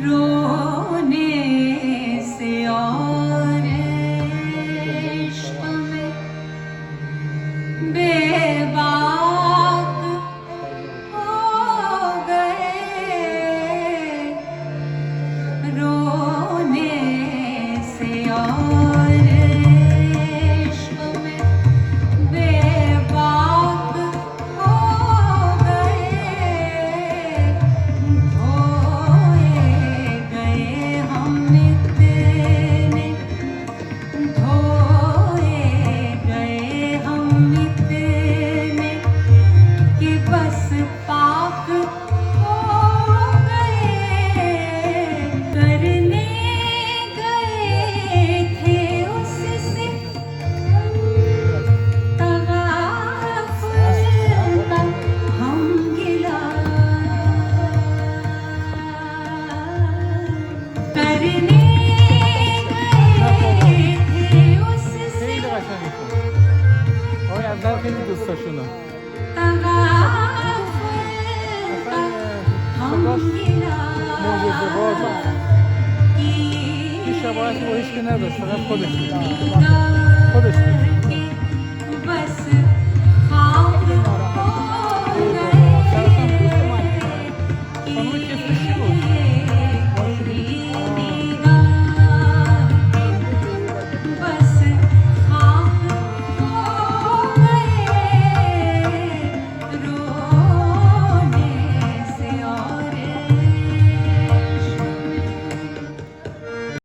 रोने से और इश्क में बेबाक हो गए, रोने से और इश्क में बेबाक हो गए, धोए गए हम इतने, धोए गए हम इतने कि बस पाक हो गए, करने गए थे उससे तगाफुल का हम गिला, करने गए थे उससे خیلی قشنگه. آقای اول خیلی دوست داشت اونو. तगाफुल का हम गिला معجزه بازه. की هیچ شباهتی با هیچ کی نداشت، فقط خودش بود. خودش بود.